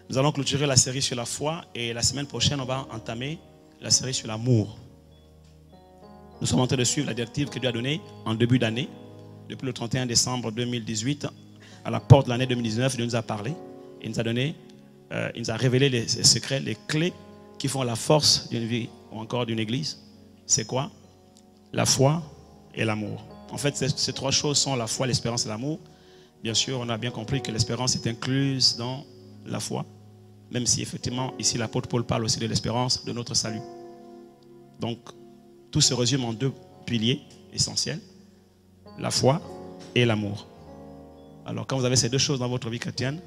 Nous allons clôturer la série sur la foi et la semaine prochaine, on va entamer la série sur l'amour. Nous sommes en train de suivre la directive que Dieu a donnée en début d'année. Depuis le 31 décembre 2018, à la porte de l'année 2019, Dieu nous a parlé. Il nous a donné, il nous a révélé les secrets, les clés qui font la force d'une vie ou encore d'une église. C'est quoi? La foi et l'amour. En fait, ces trois choses sont la foi, l'espérance et l'amour. Bien sûr, on a bien compris que l'espérance est incluse dans la foi. Même si effectivement, ici l'apôtre Paul parle aussi de l'espérance de notre salut. Donc, tout se résume en deux piliers essentiels, la foi et l'amour. Alors, quand vous avez ces deux choses dans votre vie chrétienne,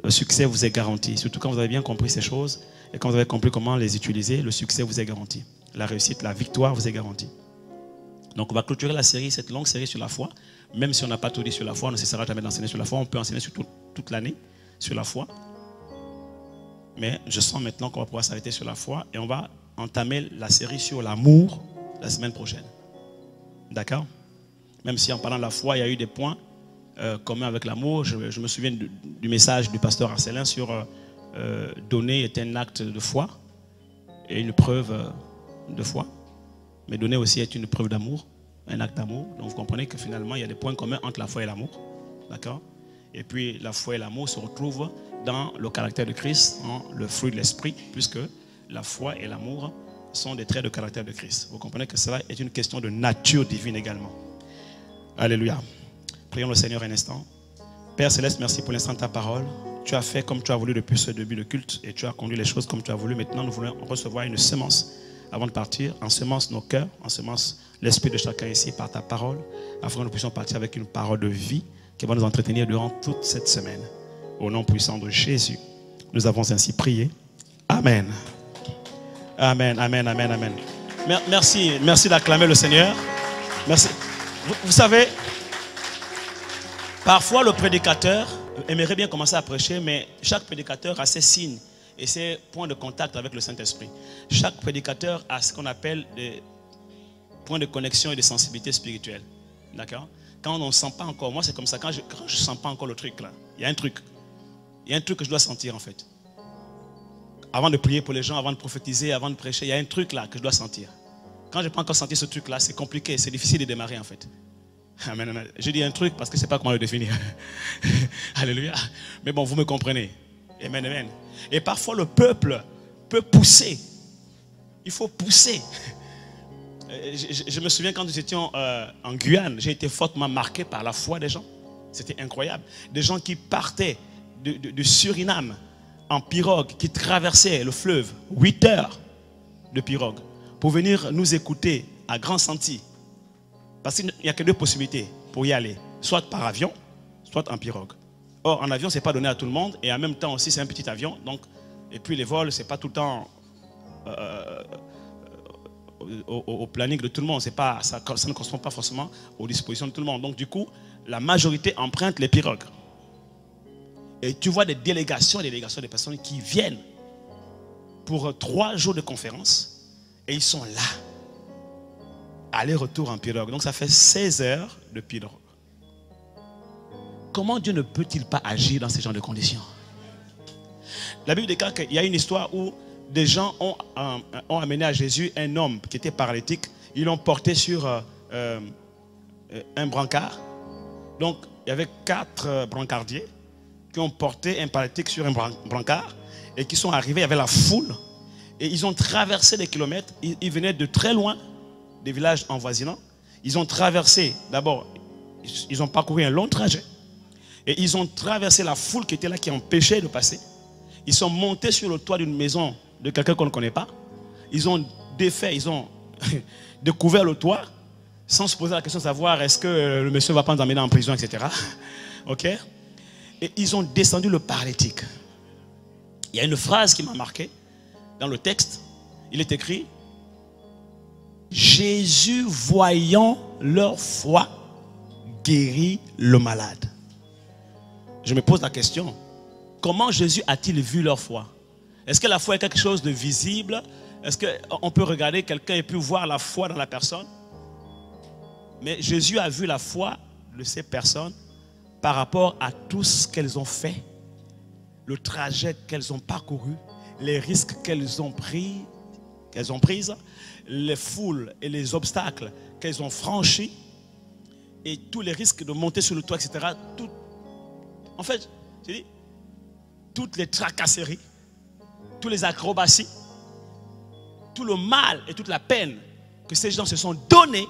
le succès vous est garanti. Surtout quand vous avez bien compris ces choses et quand vous avez compris comment les utiliser, le succès vous est garanti. La réussite, la victoire vous est garantie. Donc, on va clôturer la série, cette longue série sur la foi. Même si on n'a pas tout dit sur la foi, on ne cessera jamais d'enseigner sur la foi. On peut enseigner sur toute l'année sur la foi. Mais je sens maintenant qu'on va pouvoir s'arrêter sur la foi et on va entamer la série sur l'amour la semaine prochaine. D'accord? Même si en parlant de la foi, il y a eu des points communs avec l'amour. Je me souviens du message du pasteur Arcelin sur donner est un acte de foi et une preuve de foi. Mais donner aussi est une preuve d'amour, un acte d'amour. Donc vous comprenez que finalement, il y a des points communs entre la foi et l'amour. D'accord? Et puis la foi et l'amour se retrouvent dans le caractère de Christ, dans le fruit de l'esprit, puisque la foi et l'amour sont des traits de caractère de Christ. Vous comprenez que cela est une question de nature divine également. Alléluia. Prions le Seigneur un instant. Père Céleste, merci pour l'instant de ta parole. Tu as fait comme tu as voulu depuis ce début de culte et tu as conduit les choses comme tu as voulu. Maintenant, nous voulons recevoir une semence avant de partir. Ensemence nos cœurs, ensemence l'esprit de chacun ici par ta parole, afin que nous puissions partir avec une parole de vie qui va nous entretenir durant toute cette semaine. Au nom puissant de Jésus, nous avons ainsi prié. Amen. Amen, amen, amen, amen. Merci d'acclamer le Seigneur. Merci. Vous savez, parfois le prédicateur aimerait bien commencer à prêcher, mais chaque prédicateur a ses signes et ses points de contact avec le Saint-Esprit. Chaque prédicateur a ce qu'on appelle des points de connexion et de sensibilité spirituelle. D'accord? Quand on ne sent pas encore, moi c'est comme ça, quand je ne sens pas encore le truc là, il y a un truc. Il y a un truc que je dois sentir en fait. Avant de prier pour les gens, avant de prophétiser, avant de prêcher, il y a un truc là que je dois sentir. Quand je n'ai pas encore senti ce truc là, c'est compliqué, c'est difficile de démarrer en fait. Amen, amen. Je dis un truc parce que je ne sais pas comment le définir. Alléluia. Mais bon, vous me comprenez. Amen, amen. Et parfois le peuple peut pousser. Il faut pousser. Je me souviens quand nous étions en Guyane, j'ai été fortement marqué par la foi des gens. C'était incroyable. Des gens qui partaient du Suriname en pirogue, qui traversaient le fleuve, 8 heures de pirogue, pour venir nous écouter à Grand Senti. Parce qu'il n'y a que deux possibilités pour y aller, soit par avion, soit en pirogue. Or, en avion, ce n'est pas donné à tout le monde, et en même temps aussi, c'est un petit avion. Donc, et puis les vols, ce n'est pas tout le temps au planning de tout le monde. Ça ne correspond pas forcément aux dispositions de tout le monde. Donc, du coup, la majorité emprunte les pirogues. Et tu vois des délégations de personnes qui viennent pour 3 jours de conférence et ils sont là. Aller-retour en pirogue. Donc ça fait 16 heures de pirogue. Comment Dieu ne peut-il pas agir dans ce genre de conditions? La Bible déclare qu'il y a une histoire où des gens ont amené à Jésus un homme qui était paralytique. Ils l'ont porté sur un brancard. Donc il y avait 4 brancardiers qui ont porté un paralytique sur un brancard et qui sont arrivés, il y avait la foule et ils ont traversé des kilomètres. Ils venaient de très loin, des villages envoisinants. Ils ont traversé, d'abord, ils ont parcouru un long trajet et ils ont traversé la foule qui était là, qui empêchait de passer. Ils sont montés sur le toit d'une maison de quelqu'un qu'on ne connaît pas. Ils ont défait, ils ont découvert le toit sans se poser la question de savoir est-ce que le monsieur ne va pas nous emmener en prison, etc. Ok? Et ils ont descendu le paralytique. Il y a une phrase qui m'a marqué dans le texte. Il est écrit: Jésus, voyant leur foi, guérit le malade. Je me pose la question, comment Jésus a-t-il vu leur foi? Est-ce que la foi est quelque chose de visible? Est-ce qu'on peut regarder quelqu'un et puis voir la foi dans la personne? Mais Jésus a vu la foi de ces personnes par rapport à tout ce qu'elles ont fait le trajet qu'elles ont parcouru, les risques qu'elles ont pris, les foules et les obstacles qu'elles ont franchis, et tous les risques de monter sur le toit, etc. En fait, j'ai dit, toutes les tracasseries, toutes les acrobaties, tout le mal et toute la peine que ces gens se sont donnés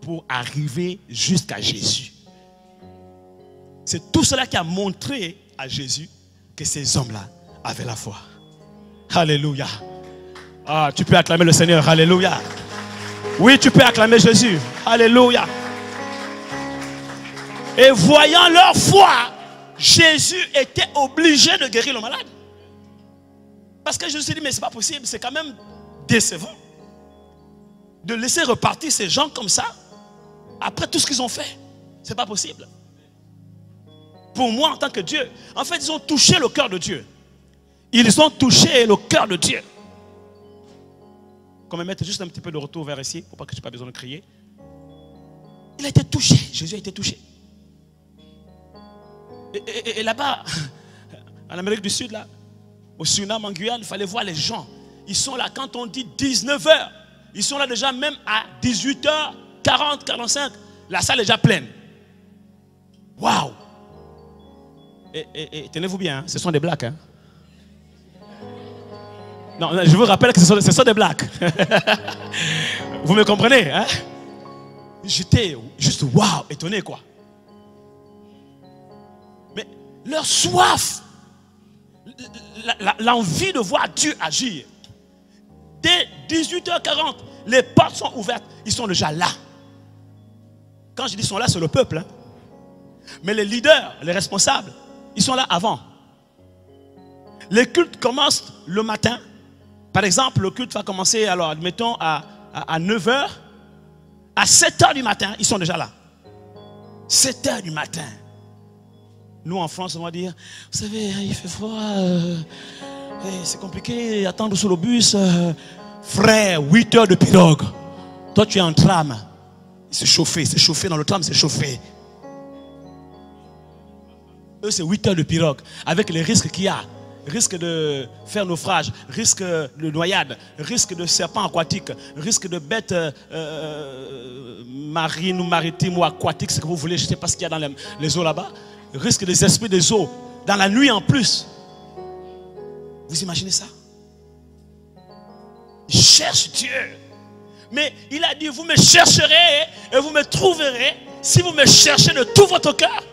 pour arriver jusqu'à Jésus. C'est tout cela qui a montré à Jésus que ces hommes-là avaient la foi. Alléluia. Ah, tu peux acclamer le Seigneur. Alléluia. Oui, tu peux acclamer Jésus. Alléluia. Et voyant leur foi, Jésus était obligé de guérir le malade. Parce que je me suis dit, mais c'est pas possible, c'est quand même décevant de laisser repartir ces gens comme ça après tout ce qu'ils ont fait. C'est pas possible. Pour moi, en tant que Dieu, en fait, ils ont touché le cœur de Dieu. Ils ont touché le cœur de Dieu. Comme mettre juste un petit peu de retour vers ici, pour pas que tu n'aies pas besoin de crier. Il a été touché. Jésus a été touché. Et là-bas, en Amérique du Sud, là, au Suriname, en Guyane, il fallait voir les gens. Ils sont là, quand on dit 19h, ils sont là déjà même à 18h40, 45. La salle est déjà pleine. Waouh! Et tenez-vous bien, hein, ce sont des blacks. Hein. Non, je vous rappelle que ce sont des blacks. Vous me comprenez, hein? J'étais juste waouh, étonné quoi. Mais leur soif, l'envie de voir Dieu agir. Dès 18h40, les portes sont ouvertes. Ils sont déjà là. Quand je dis sont là, c'est le peuple. Hein. Mais les leaders, les responsables, ils sont là avant. Les cultes commencent le matin. Par exemple, le culte va commencer, alors admettons, à 9h. À 7h du matin, ils sont déjà là. 7h du matin. Nous, en France, on va dire, vous savez, il fait froid, c'est compliqué, attendre sur le bus. Frère, 8 heures de pirogue. Toi, tu es en tram. C'est chauffé dans le tram, c'est chauffé. Eux, c'est 8 heures de pirogue. Avec les risques qu'il y a. Risque de faire naufrage, risque de noyade, risque de serpents aquatiques, risque de bêtes marines ou maritimes ou aquatiques, ce que vous voulez, je ne sais pas ce qu'il y a dans les eaux là-bas. Risque des esprits des eaux, dans la nuit en plus. Vous imaginez ça? Il cherche Dieu. Mais il a dit, vous me chercherez et vous me trouverez si vous me cherchez de tout votre cœur.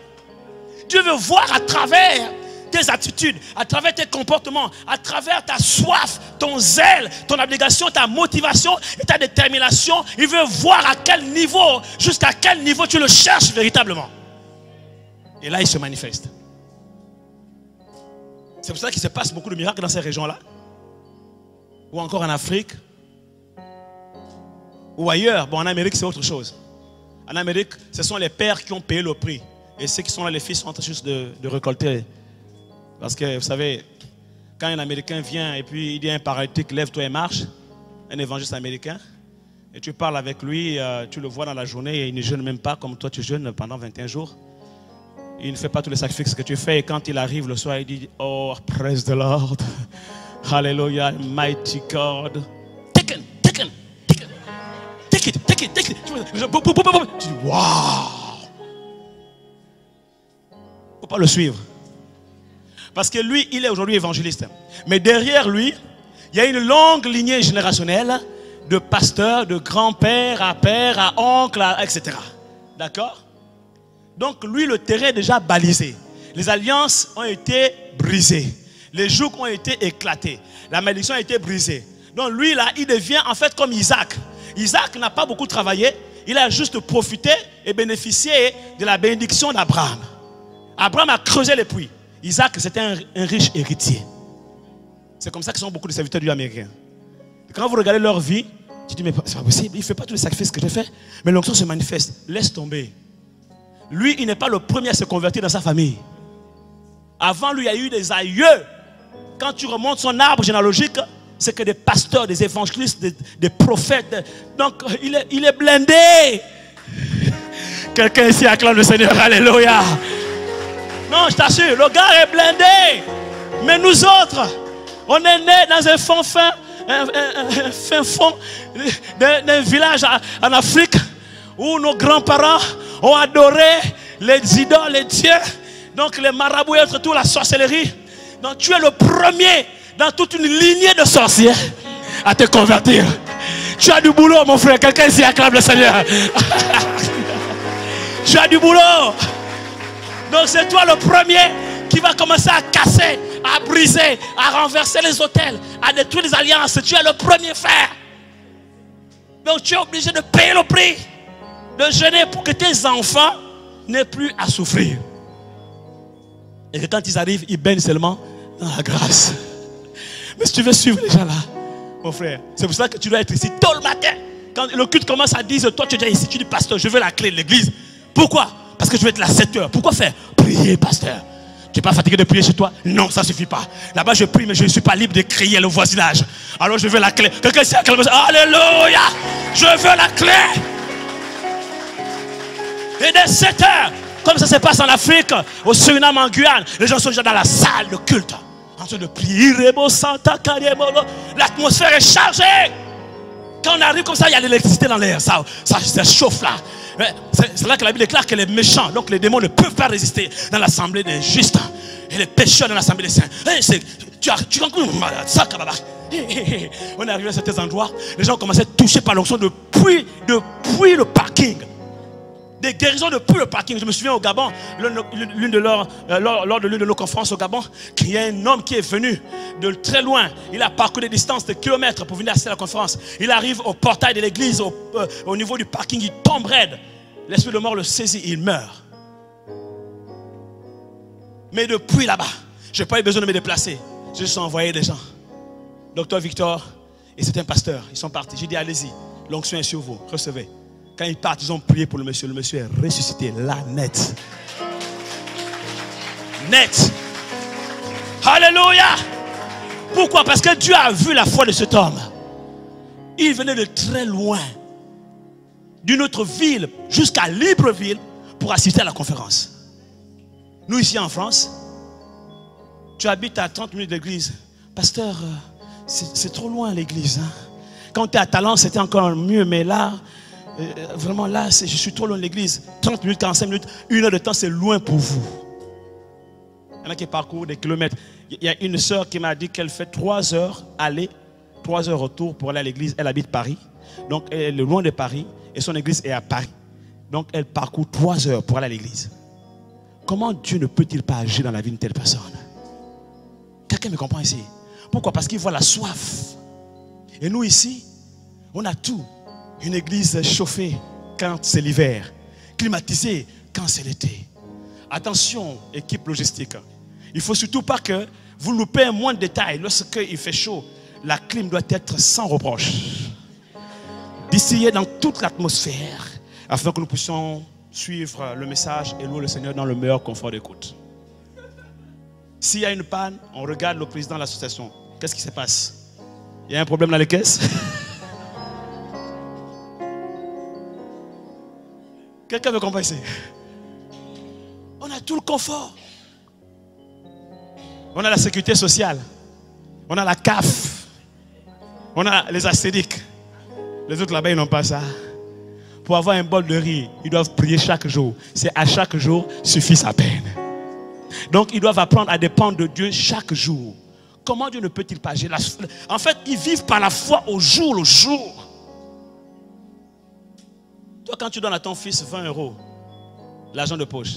Dieu veut voir à travers tes attitudes, à travers tes comportements, à travers ta soif, ton zèle, ton abnégation, ta motivation et ta détermination. Il veut voir à quel niveau, jusqu'à quel niveau tu le cherches véritablement. Et là, il se manifeste. C'est pour ça qu'il se passe beaucoup de miracles dans ces régions-là. Ou encore en Afrique. Ou ailleurs. Bon, en Amérique, c'est autre chose. En Amérique, ce sont les pères qui ont payé le prix. Et ceux qui sont là, les fils sont en train juste de récolter. Parce que, vous savez, quand un Américain vient et puis il dit à un paralytique, lève-toi et marche, un évangéliste américain, et tu parles avec lui, tu le vois dans la journée et il ne jeûne même pas comme toi tu jeûnes pendant 21 jours. Il ne fait pas tous les sacrifices que tu fais et quand il arrive le soir, il dit, oh, praise the Lord, hallelujah, mighty God. Take it. Tu dis, waouh. Il ne faut pas le suivre. Parce que lui, il est aujourd'hui évangéliste. Mais derrière lui, il y a une longue lignée générationnelle de pasteurs, de grands-pères à pères, à oncles, etc. D'accord? Donc lui, le terrain est déjà balisé. Les alliances ont été brisées. Les jougs ont été éclatés. La malédiction a été brisée. Donc lui, là, il devient en fait comme Isaac. Isaac n'a pas beaucoup travaillé. Il a juste profité et bénéficié de la bénédiction d'Abraham. Abraham a creusé les puits. Isaac, c'était un riche héritier. C'est comme ça que sont beaucoup de serviteurs du américain. Quand vous regardez leur vie, tu dis, mais c'est pas possible, il ne fait pas tous les sacrifices que j'ai fait. Mais l'onction se manifeste. Laisse tomber. Lui, il n'est pas le premier à se convertir dans sa famille. Avant lui, il y a eu des aïeux. Quand tu remontes son arbre généalogique, c'est que des pasteurs, des évangélistes, des prophètes. Donc, il est blindé. Quelqu'un ici acclame le Seigneur. Alléluia. Non, je t'assure, le gars est blindé. Mais nous autres, on est nés dans un fin fond d'un village en Afrique où nos grands-parents ont adoré les idoles, les dieux, donc les marabouts et autres, toute la sorcellerie. Donc tu es le premier dans toute une lignée de sorciers à te convertir. Tu as du boulot, mon frère. Quelqu'un ici acclame le Seigneur. Tu as du boulot. Donc c'est toi le premier qui va commencer à casser, à briser, à renverser les autels, à détruire les alliances. Tu es le premier frère. Donc tu es obligé de payer le prix, de jeûner pour que tes enfants n'aient plus à souffrir. Et que quand ils arrivent, ils baignent seulement dans la grâce. Mais si tu veux suivre les gens là, mon frère, c'est pour ça que tu dois être ici tôt le matin. Quand le culte commence à 10h, toi tu es déjà ici, tu dis pasteur, je veux la clé de l'église. Pourquoi? Parce que je vais être là à 7h. Pourquoi faire? Prier, pasteur. Tu n'es pas fatigué de prier chez toi? Non, ça ne suffit pas. Là-bas je prie, mais je ne suis pas libre de crier le voisinage. Alors je veux la clé. Quelqu'un ici acclame, alléluia, je veux la clé. Et dès 7h, comme ça se passe en Afrique, au Suriname, en Guyane, les gens sont déjà dans la salle de culte, en train de prier. L'atmosphère est chargée. Quand on arrive comme ça, il y a de l'électricité dans l'air. Ça chauffe là. C'est là que la Bible déclare que les méchants, donc les démons, ne peuvent pas résister dans l'assemblée des justes. Et les pécheurs dans l'assemblée des saints. On est arrivé à certains endroits, les gens commençaient à être touchés par l'onction depuis le parking. Des guérisons depuis le parking. Je me souviens au Gabon, lors de l'une de nos conférences au Gabon, qu'il y a un homme qui est venu de très loin. Il a parcouru des distances de kilomètres pour venir assister à la conférence. Il arrive au portail de l'église, au niveau du parking, il tombe raide. L'esprit de mort le saisit, il meurt. Mais depuis là-bas, je n'ai pas eu besoin de me déplacer. Je suis envoyé des gens. Docteur Victor et c'est un pasteur, ils sont partis. J'ai dit allez-y, l'onction est sur vous, recevez. Quand ils partent, ils ont prié pour le monsieur. Le monsieur est ressuscité là, net. Net. Alléluia. Pourquoi? Parce que Dieu a vu la foi de cet homme. Il venait de très loin, d'une autre ville jusqu'à Libreville pour assister à la conférence. Nous ici en France, tu habites à 30 minutes de l'église. Pasteur, c'est trop loin l'église. Hein? Quand tu es à Talence, c'était encore mieux, mais là... vraiment là, je suis trop loin de l'église. 30 minutes, 45 minutes, 1 heure de temps, c'est loin pour vous. Il y en a qui parcourent des kilomètres. Il y a une sœur qui m'a dit qu'elle fait 3 heures aller, 3 heures retour pour aller à l'église. Elle habite Paris. Donc elle est loin de Paris et son église est à Paris. Donc elle parcourt 3 heures pour aller à l'église. Comment Dieu ne peut-il pas agir dans la vie d'une telle personne? Quelqu'un me comprend ici? Pourquoi? Parce qu'il voit la soif. Et nous ici, on a tout. Une église chauffée quand c'est l'hiver, climatisée quand c'est l'été. Attention, équipe logistique. Il ne faut surtout pas que vous loupez un moindre détail. Lorsqu'il fait chaud, la clim doit être sans reproche. Distillée dans toute l'atmosphère, afin que nous puissions suivre le message et louer le Seigneur dans le meilleur confort d'écoute. S'il y a une panne, on regarde le président de l'association. Qu'est-ce qui se passe? Il y a un problème dans les caisses? Quelqu'un me comprend ici? On a tout le confort. On a la sécurité sociale. On a la CAF. On a les astédiques. Les autres là-bas, ils n'ont pas ça. Pour avoir un bol de riz, ils doivent prier chaque jour. C'est à chaque jour suffit sa peine. Donc, ils doivent apprendre à dépendre de Dieu chaque jour. Comment Dieu ne peut-il pas agir? En fait, ils vivent par la foi au jour le jour. Toi, quand tu donnes à ton fils 20 €, l'argent de poche,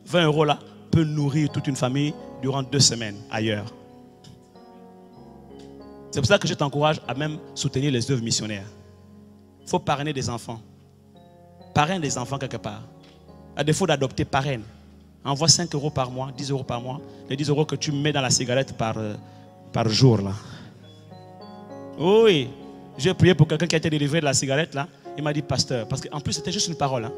20 € là, peut nourrir toute une famille durant 2 semaines ailleurs. C'est pour ça que je t'encourage à même soutenir les œuvres missionnaires. Il faut parrainer des enfants. Parraine des enfants quelque part. À défaut d'adopter, parraine. Envoie 5 € par mois, 10 € par mois. Les 10 € que tu mets dans la cigarette par jour. Là. Oui, j'ai prié pour quelqu'un qui a été délivré de la cigarette là. Il m'a dit pasteur, parce qu'en plus c'était juste une parole. Hein.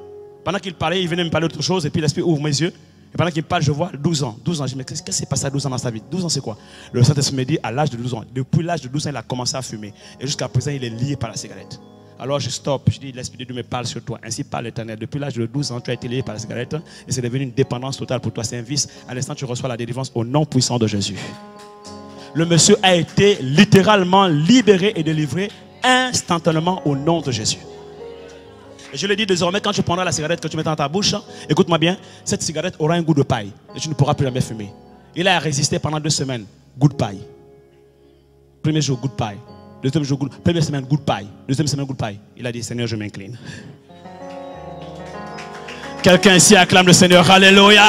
Pendant qu'il parlait, il venait me parler d'autre chose et puis l'esprit ouvre mes yeux. Et pendant qu'il parle, je vois 12 ans. 12 ans, je me dis, mais qu'est-ce qui s'est passé à 12 ans dans sa vie? 12 ans c'est quoi? Le Saint-Esprit me dit à l'âge de 12 ans. Depuis l'âge de 12 ans, il a commencé à fumer. Et jusqu'à présent, il est lié par la cigarette. Alors je stoppe, je dis, l'Esprit de Dieu me parle sur toi. Ainsi parle l'Éternel. Depuis l'âge de 12 ans, tu as été lié par la cigarette et c'est devenu une dépendance totale pour toi. C'est un vice. À l'instant, tu reçois la délivrance au nom puissant de Jésus. Le monsieur a été littéralement libéré et délivré instantanément au nom de Jésus. Et je le dis désormais, quand tu prendras la cigarette que tu mets dans ta bouche, écoute-moi bien, cette cigarette aura un goût de paille et tu ne pourras plus jamais fumer. Il a résisté pendant 2 semaines, goût de paille. Premier jour, goût de paille. Deuxième jour, première semaine, goût de paille. Deuxième semaine, goût de paille. Il a dit, Seigneur, je m'incline. Quelqu'un ici acclame le Seigneur. Alléluia.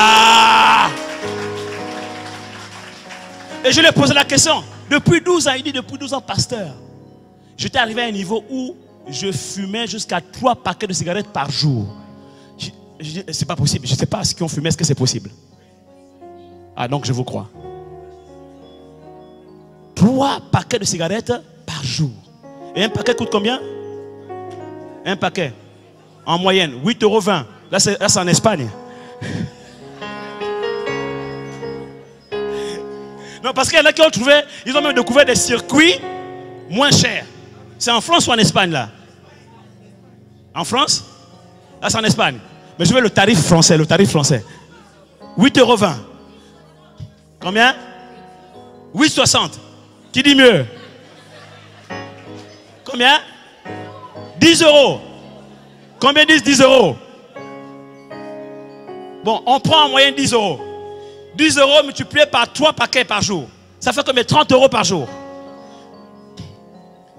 Et je lui ai posé la question. Depuis 12 ans, il dit, depuis 12 ans, pasteur, j'étais arrivé à un niveau où je fumais jusqu'à 3 paquets de cigarettes par jour. Je dis, c'est pas possible. Je ne sais pas ce qu'ils ont fumé, est-ce que c'est possible? Ah, donc je vous crois. 3 paquets de cigarettes par jour. Et un paquet coûte combien? Un paquet, en moyenne, 8,20 €. Là, c'est en Espagne. Non, parce qu'il y en a qui ont trouvé, ils ont même découvert des circuits moins chers. C'est en France ou en Espagne, là? En France? Là, c'est en Espagne. Mais je veux le tarif français, 8,20 €. Combien? 8,60 €. Qui dit mieux? Combien? 10 €. Combien disent 10 €? Bon, on prend en moyenne 10 €. 10 € multiplié par 3 paquets par jour. Ça fait combien? 30 € par jour.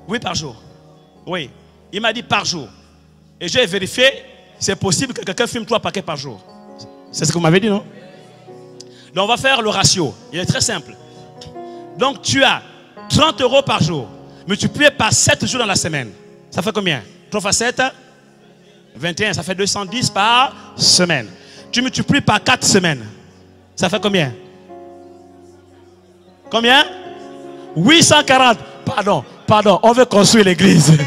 Oui, par jour. Oui. Il m'a dit par jour. Et j'ai vérifié, c'est possible que quelqu'un fume 3 paquets par jour. C'est ce que vous m'avez dit, non? Donc on va faire le ratio. Il est très simple. Donc tu as 30 € par jour, multiplié par 7 jours dans la semaine. Ça fait combien? 3 fois 7, 21. Ça fait 210 par semaine. Tu multiplies par 4 semaines. Ça fait combien? Combien? 840. Pardon. On veut construire l'église.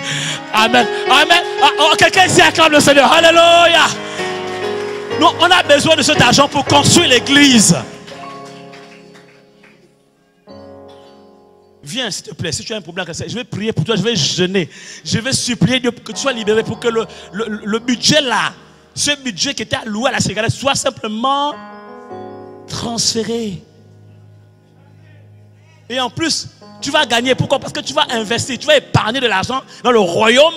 Amen. Amen. Oh, quelqu'un ici acclame le Seigneur. Alléluia. Nous, on a besoin de cet argent pour construire l'église. Viens, s'il te plaît. Si tu as un problème, je vais prier pour toi. Je vais jeûner. Je vais supplier Dieu pour que tu sois libéré. Pour que le budget là, ce budget qui était alloué à la cigarette, soit simplement transféré. Et en plus, tu vas gagner. Pourquoi? Parce que tu vas investir. Tu vas épargner de l'argent dans le royaume.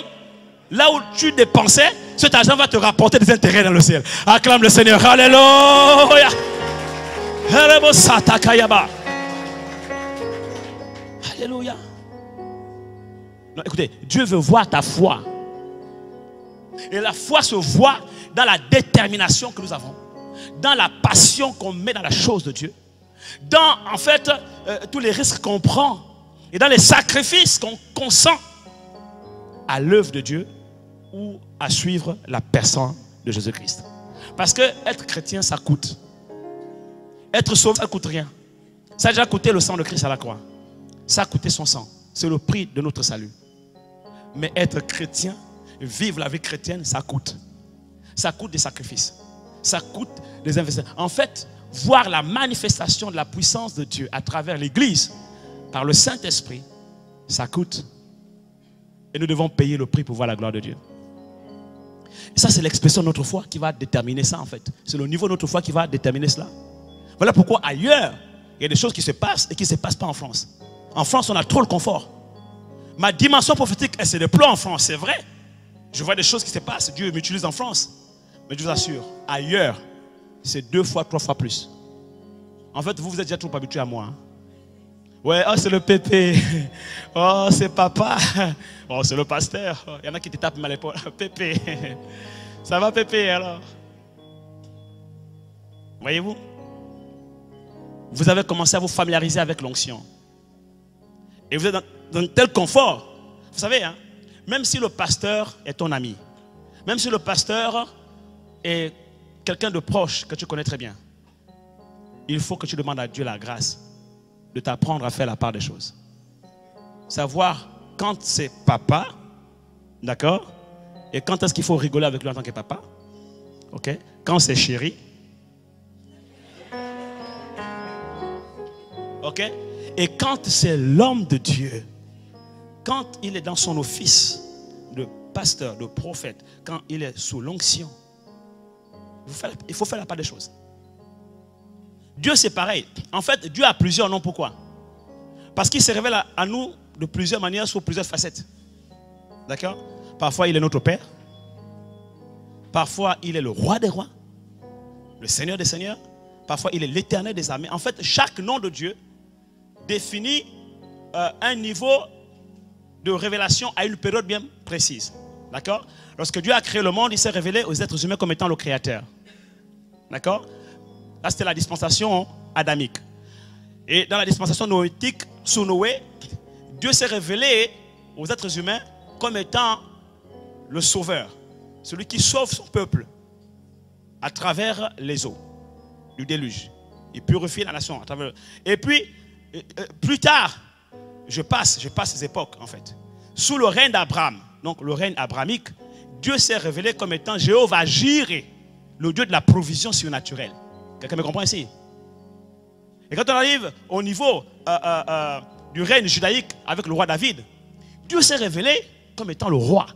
Là où tu dépensais, cet argent va te rapporter des intérêts dans le ciel. Acclame le Seigneur. Alléluia. Alléluia. Non, écoutez, Dieu veut voir ta foi. Et la foi se voit dans la détermination que nous avons, dans la passion qu'on met dans la chose de Dieu, dans en fait tous les risques qu'on prend et dans les sacrifices qu'on consent à l'œuvre de Dieu ou à suivre la personne de Jésus-Christ. Parce que être chrétien, ça coûte. Être sauvé, ça ne coûte rien. Ça a déjà coûté le sang de Christ à la croix. Ça a coûté son sang. C'est le prix de notre salut. Mais être chrétien, vivre la vie chrétienne, ça coûte. Ça coûte des sacrifices. Ça coûte des investissements. En fait, voir la manifestation de la puissance de Dieu à travers l'Église, par le Saint-Esprit, ça coûte. Et nous devons payer le prix pour voir la gloire de Dieu. Et ça, c'est l'expression de notre foi qui va déterminer ça, en fait. C'est le niveau de notre foi qui va déterminer cela. Voilà pourquoi ailleurs, il y a des choses qui se passent et qui ne se passent pas en France. En France, on a trop le confort. Ma dimension prophétique, elle se déploie en France, c'est vrai. Je vois des choses qui se passent, Dieu m'utilise en France. Mais je vous assure, ailleurs, c'est 2 fois, 3 fois plus. En fait, vous êtes déjà trop habitué à moi. Hein? Ouais, oh, c'est le pépé. Oh, c'est papa. Oh, c'est le pasteur. Oh, il y en a qui te tapent mal l'épaule. Pépé. Ça va, pépé, alors? Voyez-vous? Vous avez commencé à vous familiariser avec l'onction. Et vous êtes dans tel confort. Vous savez, hein, même si le pasteur est ton ami, même si le pasteur est quelqu'un de proche que tu connais très bien, il faut que tu demandes à Dieu la grâce de t'apprendre à faire la part des choses. Savoir quand c'est papa, d'accord? Et quand est-ce qu'il faut rigoler avec lui en tant que papa? Ok? Quand c'est chéri. Ok? Et quand c'est l'homme de Dieu, quand il est dans son office de pasteur, de prophète, quand il est sous l'onction, il faut faire la part des choses. Dieu, c'est pareil. En fait, Dieu a plusieurs noms. Pourquoi? Parce qu'il se révèle à nous de plusieurs manières, sous plusieurs facettes. D'accord? Parfois, il est notre Père. Parfois, il est le roi des rois, le Seigneur des seigneurs. Parfois, il est l'Éternel des armées. En fait, chaque nom de Dieu définit un niveau de révélation à une période bien précise. D'accord? Lorsque Dieu a créé le monde, il s'est révélé aux êtres humains comme étant le Créateur. D'accord? Là, c'était la dispensation adamique. Et dans la dispensation noétique, sous Noé, Dieu s'est révélé aux êtres humains comme étant le sauveur. Celui qui sauve son peuple à travers les eaux du déluge. Il purifie la nation à travers. Et puis, plus tard, je passe ces époques en fait. Sous le règne d'Abraham, donc le règne abrahamique, Dieu s'est révélé comme étant Jéhovah Jireh, le Dieu de la provision surnaturelle. Quelqu'un me comprend ici? Et quand on arrive au niveau du règne judaïque avec le roi David, Dieu s'est révélé comme étant le roi,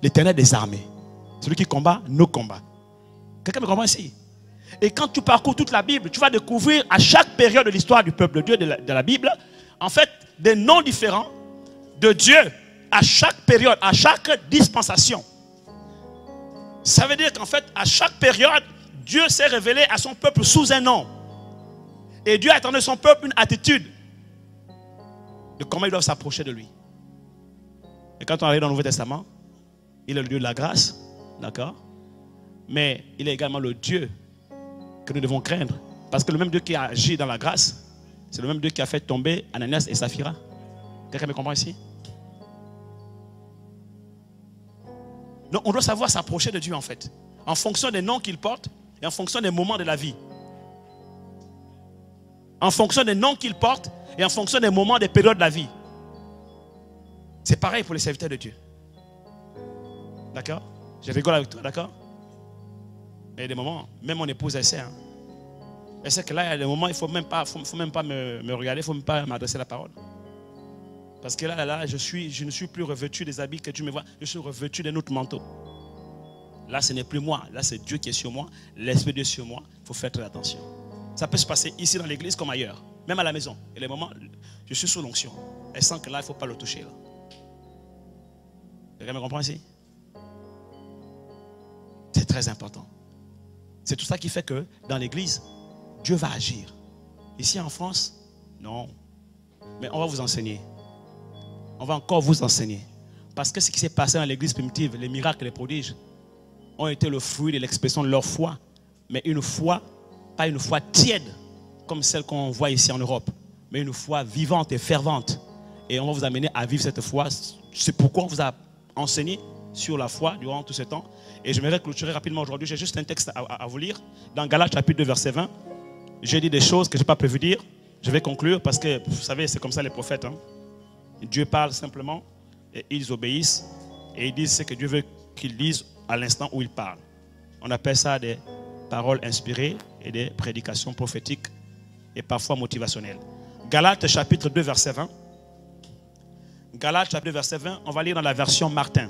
l'Éternel des armées. Celui qui combat nos combats. Quelqu'un me comprend ici? Et quand tu parcours toute la Bible, tu vas découvrir à chaque période de l'histoire du peuple de Dieu, de la Bible, en fait, des noms différents de Dieu à chaque période, à chaque dispensation. Ça veut dire qu'en fait, à chaque période, Dieu s'est révélé à son peuple sous un nom. Et Dieu attendait de son peuple une attitude de comment ils doivent s'approcher de lui. Et quand on arrive dans le Nouveau Testament, il est le Dieu de la grâce, d'accord? Mais il est également le Dieu que nous devons craindre. Parce que le même Dieu qui agit dans la grâce, c'est le même Dieu qui a fait tomber Ananias et Saphira. Quelqu'un me comprend ici? Donc on doit savoir s'approcher de Dieu en fait, en fonction des noms qu'il porte et en fonction des moments de la vie. En fonction des noms qu'il porte et en fonction des moments, des périodes de la vie. C'est pareil pour les serviteurs de Dieu. D'accord? Je rigole avec toi, d'accord? Mais il y a des moments, même mon épouse elle sait. Hein. Elle sait que là, il y a des moments, il ne faut même pas me regarder, il ne faut même pas m'adresser la parole. Parce que là, je ne suis plus revêtu des habits que tu me vois, je suis revêtu d'un autre manteau. Là, ce n'est plus moi, là, c'est Dieu qui est sur moi, l'Esprit de Dieu est sur moi, il faut faire très attention. Ça peut se passer ici dans l'église comme ailleurs, même à la maison. Et les moments, je suis sous l'onction. Elle sent que là, il ne faut pas le toucher. Quelqu'un me comprend ici? C'est très important. C'est tout ça qui fait que dans l'église, Dieu va agir. Ici en France, non. Mais on va vous enseigner. On va encore vous enseigner. Parce que ce qui s'est passé dans l'église primitive, les miracles et les prodiges, ont été le fruit de l'expression de leur foi. Mais une foi, pas une foi tiède, comme celle qu'on voit ici en Europe, mais une foi vivante et fervente. Et on va vous amener à vivre cette foi. C'est pourquoi on vous a enseigné sur la foi durant tout ce temps. Et je vais clôturer rapidement aujourd'hui. J'ai juste un texte à vous lire. Dans Galates chapitre 2, verset 20, j'ai dit des choses que je n'ai pas prévu dire. Je vais conclure parce que, vous savez, c'est comme ça les prophètes. Hein. Dieu parle simplement et ils obéissent. Et ils disent ce que Dieu veut qu'ils disent à l'instant où ils parlent. On appelle ça des paroles inspirées et des prédications prophétiques et parfois motivationnelles. Galates chapitre 2, verset 20. Galates chapitre 2, verset 20, on va lire dans la version Martin.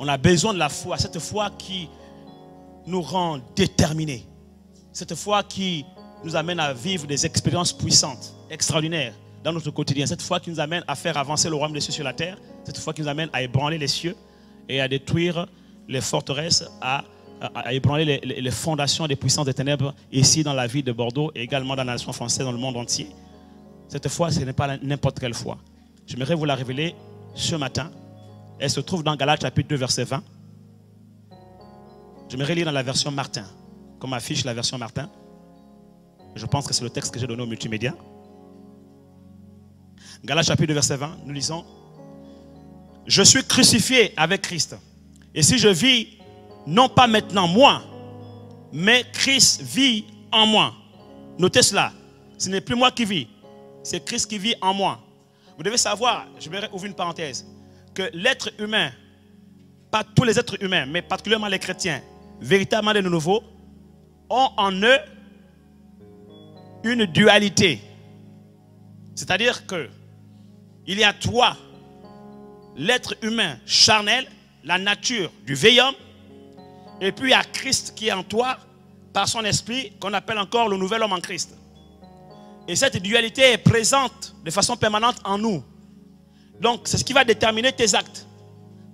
On a besoin de la foi, cette foi qui nous rend déterminés. Cette foi qui nous amène à vivre des expériences puissantes, extraordinaires dans notre quotidien. Cette foi qui nous amène à faire avancer le royaume des cieux sur la terre. Cette foi qui nous amène à ébranler les cieux et à détruire les forteresses, à ébranler les fondations des puissances des ténèbres ici dans la ville de Bordeaux et également dans la nation française, dans le monde entier. Cette foi, ce n'est pas n'importe quelle foi. J'aimerais vous la révéler ce matin. Elle se trouve dans Galates chapitre 2, verset 20. J'aimerais lire dans la version Martin, comme affiche la version Martin. Je pense que c'est le texte que j'ai donné au multimédia. Galates chapitre 2, verset 20, nous lisons. Je suis crucifié avec Christ. Et si je vis, non pas maintenant moi, mais Christ vit en moi. Notez cela. Ce n'est plus moi qui vis. C'est Christ qui vit en moi. Vous devez savoir, je vais ouvrir une parenthèse, que l'être humain, pas tous les êtres humains, mais particulièrement les chrétiens, véritablement les nouveaux, ont en eux une dualité. C'est-à-dire que il y a toi, l'être humain charnel, la nature du vieil homme, et puis il y a Christ qui est en toi, par son esprit, qu'on appelle encore le nouvel homme en Christ. Et cette dualité est présente de façon permanente en nous. Donc, c'est ce qui va déterminer tes actes.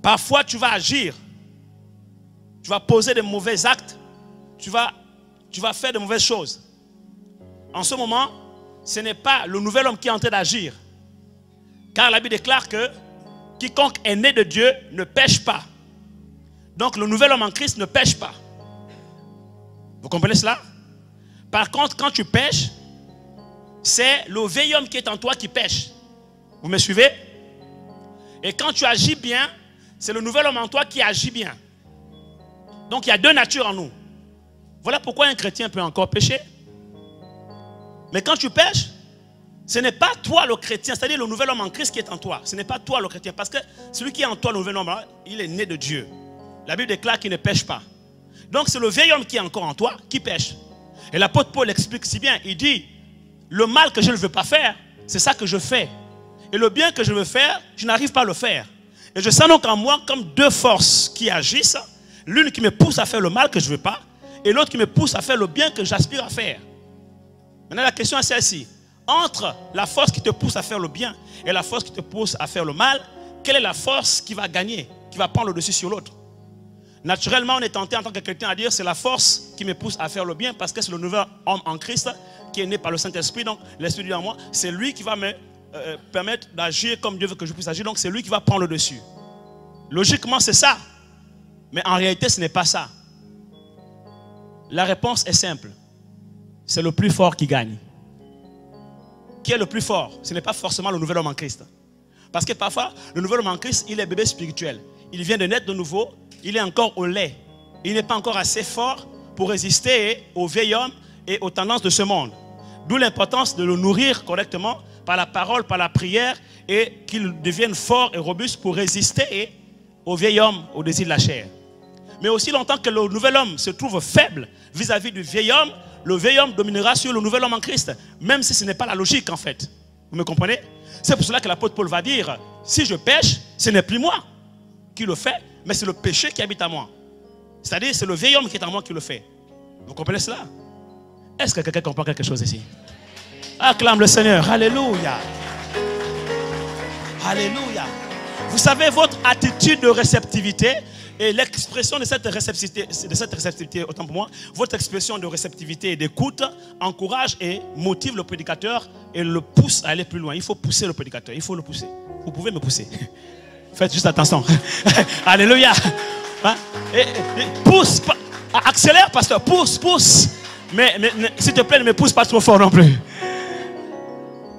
Parfois, tu vas agir. Tu vas poser de mauvais actes. Tu vas faire de mauvaises choses. En ce moment, ce n'est pas le nouvel homme qui est en train d'agir. Car la Bible déclare que quiconque est né de Dieu ne pêche pas. Donc, le nouvel homme en Christ ne pêche pas. Vous comprenez cela? Par contre, quand tu pêches, c'est le vieil homme qui est en toi qui pêche. Vous me suivez? Et quand tu agis bien, c'est le nouvel homme en toi qui agit bien. Donc il y a deux natures en nous. Voilà pourquoi un chrétien peut encore pécher. Mais quand tu pêches, ce n'est pas toi le chrétien, c'est-à-dire le nouvel homme en Christ qui est en toi. Ce n'est pas toi le chrétien. Parce que celui qui est en toi, le nouvel homme, il est né de Dieu. La Bible déclare qu'il ne pêche pas. Donc c'est le vieil homme qui est encore en toi qui pêche. Et l'apôtre Paul explique si bien. Il dit, le mal que je ne veux pas faire, c'est ça que je fais. Et le bien que je veux faire, je n'arrive pas à le faire. Et je sens donc en moi comme deux forces qui agissent. L'une qui me pousse à faire le mal que je ne veux pas. Et l'autre qui me pousse à faire le bien que j'aspire à faire. Maintenant la question est celle-ci. Entre la force qui te pousse à faire le bien et la force qui te pousse à faire le mal, quelle est la force qui va gagner, qui va prendre le dessus sur l'autre? Naturellement, on est tenté en tant que chrétien à dire c'est la force qui me pousse à faire le bien parce que c'est le nouvel homme en Christ qui est né par le Saint-Esprit. Donc l'Esprit en moi, c'est lui qui va me permettre d'agir comme Dieu veut que je puisse agir. Donc c'est lui qui va prendre le dessus. Logiquement, c'est ça. Mais en réalité, ce n'est pas ça. La réponse est simple. C'est le plus fort qui gagne. Qui est le plus fort? Ce n'est pas forcément le nouvel homme en Christ. Parce que parfois, le nouvel homme en Christ, il est bébé spirituel. Il vient de naître de nouveau. Il est encore au lait. Il n'est pas encore assez fort pour résister au vieil homme et aux tendances de ce monde. D'où l'importance de le nourrir correctement par la parole, par la prière, et qu'il devienne fort et robuste pour résister au vieil homme, au désir de la chair. Mais aussi longtemps que le nouvel homme se trouve faible vis-à-vis du vieil homme, le vieil homme dominera sur le nouvel homme en Christ, même si ce n'est pas la logique en fait. Vous me comprenez? C'est pour cela que l'apôtre Paul va dire, si je pêche, ce n'est plus moi qui le fais, mais c'est le péché qui habite en moi. C'est-à-dire, c'est le vieil homme qui est en moi qui le fait. Vous comprenez cela? Est-ce que quelqu'un comprend quelque chose ici? Acclame le Seigneur. Alléluia. Alléluia. Vous savez, votre attitude de réceptivité et l'expression de cette réceptivité, autant pour moi, votre expression de réceptivité et d'écoute encourage et motive le prédicateur et le pousse à aller plus loin. Il faut pousser le prédicateur, il faut le pousser. Vous pouvez me pousser. Faites juste attention. Alléluia. Hein? Et pousse, accélère, pasteur, pousse. Mais s'il te plaît, ne me pousse pas trop fort non plus.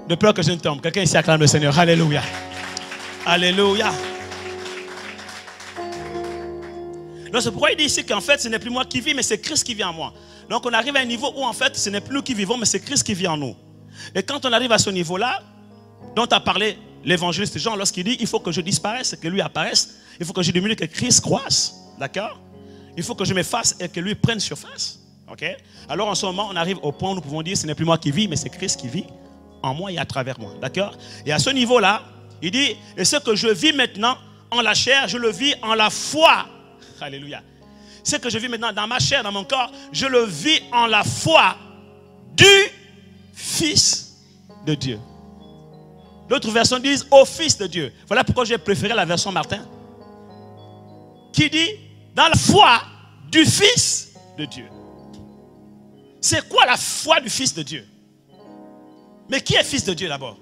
De peur que je ne tombe. Quelqu'un ici acclame le Seigneur. Alléluia. Alléluia. Donc c'est pourquoi il dit ici qu'en fait ce n'est plus moi qui vis, mais c'est Christ qui vit en moi. Donc on arrive à un niveau où en fait ce n'est plus nous qui vivons, mais c'est Christ qui vit en nous. Et quand on arrive à ce niveau-là, dont a parlé l'évangéliste Jean lorsqu'il dit il faut que je disparaisse et que lui apparaisse, il faut que je diminue et que Christ croisse. D'accord? Il faut que je m'efface et que lui prenne surface. Ok? Alors en ce moment on arrive au point où nous pouvons dire ce n'est plus moi qui vis, mais c'est Christ qui vit en moi et à travers moi. D'accord? Et à ce niveau-là, il dit et ce que je vis maintenant en la chair, je le vis en la foi. Alléluia. Ce que je vis maintenant dans ma chair, dans mon corps, je le vis en la foi du Fils de Dieu. D'autres versions disent au Fils de Dieu. Voilà pourquoi j'ai préféré la version Martin. Qui dit dans la foi du Fils de Dieu. C'est quoi la foi du Fils de Dieu? Mais qui est Fils de Dieu d'abord?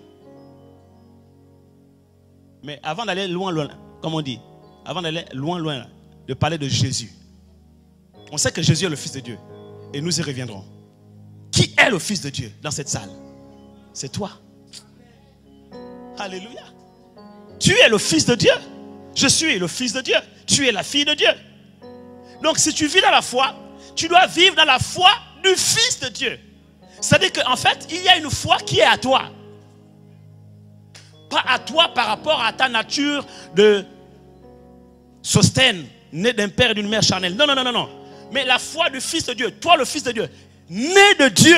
Mais avant d'aller loin, comme on dit, avant d'aller loin, de parler de Jésus. On sait que Jésus est le Fils de Dieu. Et nous y reviendrons. Qui est le Fils de Dieu dans cette salle? C'est toi. Alléluia. Tu es le Fils de Dieu. Je suis le Fils de Dieu. Tu es la fille de Dieu. Donc si tu vis dans la foi, tu dois vivre dans la foi du Fils de Dieu. C'est-à-dire qu'en fait, il y a une foi qui est à toi. Pas à toi par rapport à ta nature de Sostène, né d'un père et d'une mère charnelle. Non. Mais la foi du Fils de Dieu. Toi, le Fils de Dieu. Né de Dieu.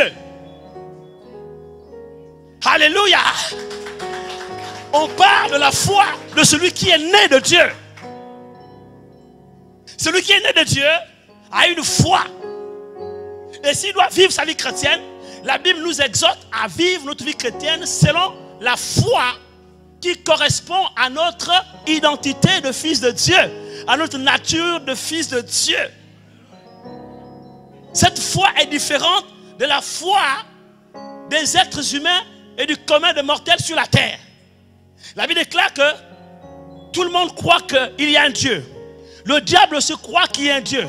Alléluia. On parle de la foi de celui qui est né de Dieu. Celui qui est né de Dieu a une foi. Et s'il doit vivre sa vie chrétienne, la Bible nous exhorte à vivre notre vie chrétienne selon la foi qui correspond à notre identité de fils de Dieu, à notre nature de fils de Dieu. Cette foi est différente de la foi des êtres humains et du commun des mortels sur la terre. La Bible déclare que tout le monde croit qu'il y a un Dieu. Le diable aussi croit qu'il y a un Dieu.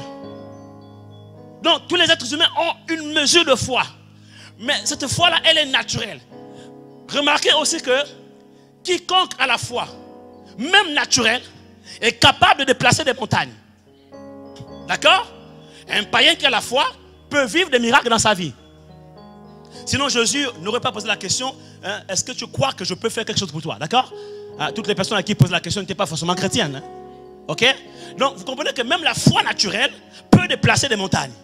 Donc tous les êtres humains ont une mesure de foi. Mais cette foi-là, elle est naturelle. Remarquez aussi que quiconque a la foi, même naturelle, est capable de déplacer des montagnes. D'accord? Un païen qui a la foi peut vivre des miracles dans sa vie. Sinon Jésus n'aurait pas posé la question, hein, est-ce que tu crois que je peux faire quelque chose pour toi? D'accord? Toutes les personnes à qui posent la question n'étaient pas forcément chrétiennes. Hein? Ok? Donc vous comprenez que même la foi naturelle peut déplacer des montagnes.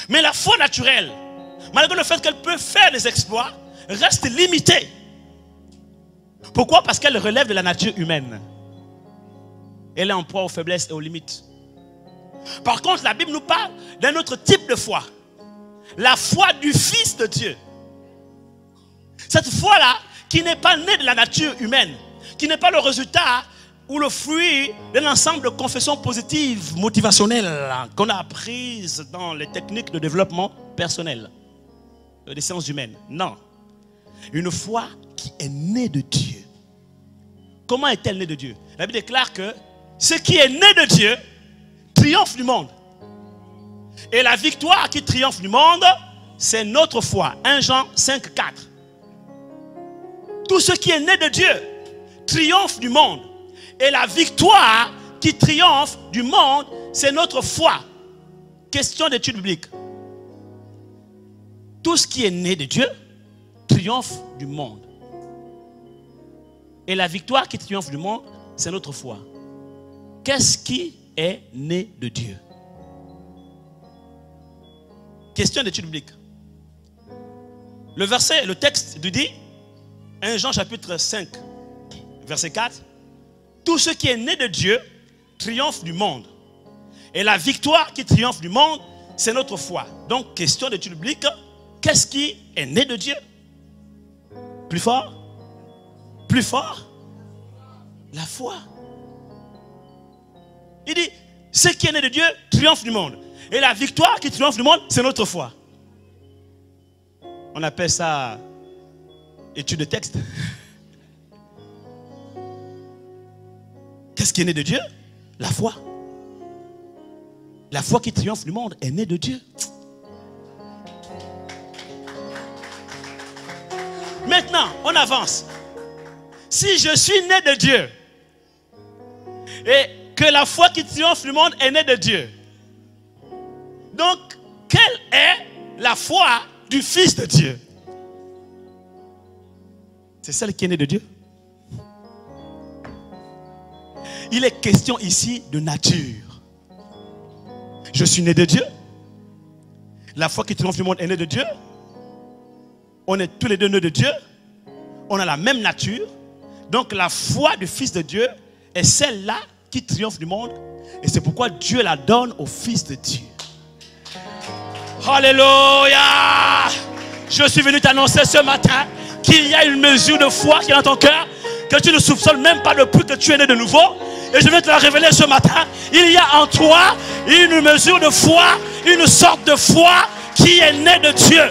Mais la foi naturelle, malgré le fait qu'elle peut faire des exploits, reste limitée. Pourquoi? Parce qu'elle relève de la nature humaine. Elle est en proie aux faiblesses et aux limites. Par contre, la Bible nous parle d'un autre type de foi. La foi du Fils de Dieu. Cette foi-là, qui n'est pas née de la nature humaine, qui n'est pas le résultat ou le fruit d'un ensemble de confessions positives, motivationnelles, qu'on a apprises dans les techniques de développement personnel, des sciences humaines. Non. Une foi qui est née de Dieu. Comment est-elle née de Dieu? La Bible déclare que ce qui est né de Dieu triomphe du monde. Et la victoire qui triomphe du monde, c'est notre foi. 1 Jean 5, 4. Tout ce qui est né de Dieu triomphe du monde. Et la victoire qui triomphe du monde, c'est notre foi. Question d'étude biblique. Tout ce qui est né de Dieu triomphe du monde. Et la victoire qui triomphe du monde, c'est notre foi. Qu'est-ce qui est né de Dieu? Question d'étude biblique. Le texte nous dit, 1 Jean chapitre 5, verset 4, tout ce qui est né de Dieu triomphe du monde. Et la victoire qui triomphe du monde, c'est notre foi. Donc, question d'étude biblique, qu'est-ce qui est né de Dieu? Plus fort? Plus fort? La foi. Il dit, ce qui est né de Dieu triomphe du monde. Et la victoire qui triomphe du monde, c'est notre foi. On appelle ça étude de texte. Qu'est-ce qui est né de Dieu? La foi. La foi qui triomphe du monde est née de Dieu. Maintenant, on avance. Si je suis né de Dieu et que la foi qui triomphe du monde est née de Dieu, donc quelle est la foi du Fils de Dieu? C'est celle qui est née de Dieu. Il est question ici de nature. Je suis né de Dieu. La foi qui triomphe du monde est née de Dieu. On est tous les deux nés de Dieu. On a la même nature. Donc la foi du Fils de Dieu est celle-là qui triomphe du monde. Et c'est pourquoi Dieu la donne au Fils de Dieu. Alléluia! Je suis venu t'annoncer ce matin qu'il y a une mesure de foi qui est dans ton cœur, que tu ne soupçonnes même pas depuis que tu es né de nouveau. Et je vais te la révéler ce matin. Il y a en toi une mesure de foi, une sorte de foi qui est née de Dieu.